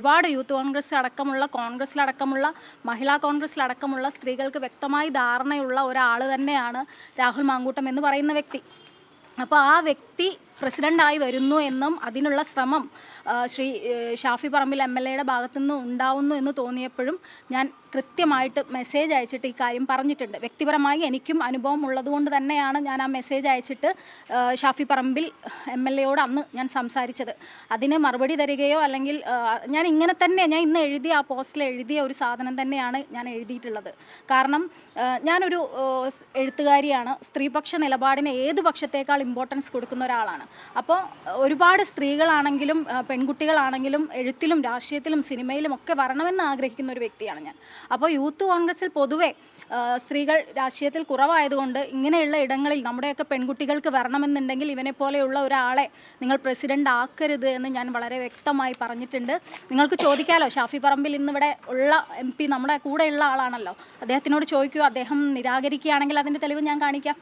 ഒരുപാട് യൂത്ത് കോൺഗ്രസ്സിലടക്കമുള്ള മഹിളാ കോൺഗ്രസ്സിലടക്കമുള്ള സ്ത്രീകൾക്ക് വ്യക്തമായി ധാരണയുള്ള ഒരാൾ തന്നെയാണ് രാഹുൽ മാങ്കൂട്ടം എന്ന് പറയുന്ന വ്യക്തി. അപ്പോൾ ആ വ്യക്തി പ്രസിഡൻ്റായി വരുന്നു എന്നും അതിനുള്ള ശ്രമം ശ്രീ ഷാഫി പറമ്പിൽ MLA ഭാഗത്തുനിന്ന് ഉണ്ടാവുന്നു എന്ന് തോന്നിയപ്പോഴും ഞാൻ കൃത്യമായിട്ട് മെസ്സേജ് അയച്ചിട്ട് ഈ കാര്യം പറഞ്ഞിട്ടുണ്ട്. വ്യക്തിപരമായി എനിക്കും അനുഭവം ഉള്ളതുകൊണ്ട് തന്നെയാണ് ഞാൻ ആ മെസ്സേജ് അയച്ചിട്ട് ഷാഫി പറമ്പിൽ MLA അന്ന് ഞാൻ സംസാരിച്ചത്. അതിന് മറുപടി തരികയോ അല്ലെങ്കിൽ ഞാൻ ഇന്ന് എഴുതിയ ആ പോസ്റ്റിൽ എഴുതിയ ഒരു സാധനം തന്നെയാണ് ഞാൻ എഴുതിയിട്ടുള്ളത്. കാരണം ഞാനൊരു എഴുത്തുകാരിയാണ്. സ്ത്രീപക്ഷ നിലപാടിന് ഏത് പക്ഷത്തേക്കാൾ ഇമ്പോർട്ടൻസ് കൊടുക്കുന്ന ഒരാളാണ്. അപ്പോൾ ഒരുപാട് സ്ത്രീകളാണെങ്കിലും പെൺകുട്ടികളാണെങ്കിലും എഴുത്തിലും രാഷ്ട്രീയത്തിലും സിനിമയിലും ഒക്കെ വരണമെന്ന് ആഗ്രഹിക്കുന്ന ഒരു വ്യക്തിയാണ് ഞാൻ. അപ്പോൾ യൂത്ത് കോൺഗ്രസ്സിൽ പൊതുവെ സ്ത്രീകൾ രാഷ്ട്രീയത്തിൽ കുറവായതുകൊണ്ട് ഇങ്ങനെയുള്ള ഇടങ്ങളിൽ നമ്മുടെയൊക്കെ പെൺകുട്ടികൾക്ക് വരണമെന്നുണ്ടെങ്കിൽ ഇവനെ പോലെയുള്ള ഒരാളെ നിങ്ങൾ പ്രസിഡൻ്റ് ആക്കരുത് എന്ന് ഞാൻ വളരെ വ്യക്തമായി പറഞ്ഞിട്ടുണ്ട്. നിങ്ങൾക്ക് ചോദിക്കാമല്ലോ, ഷാഫി പറമ്പിൽ ഇന്നിവിടെ ഉള്ള MP നമ്മുടെ കൂടെയുള്ള ആളാണല്ലോ, അദ്ദേഹത്തിനോട് ചോദിക്കൂ. അദ്ദേഹം നിരാകരിക്കുകയാണെങ്കിൽ അതിൻ്റെ തെളിവ് ഞാൻ കാണിക്കാം.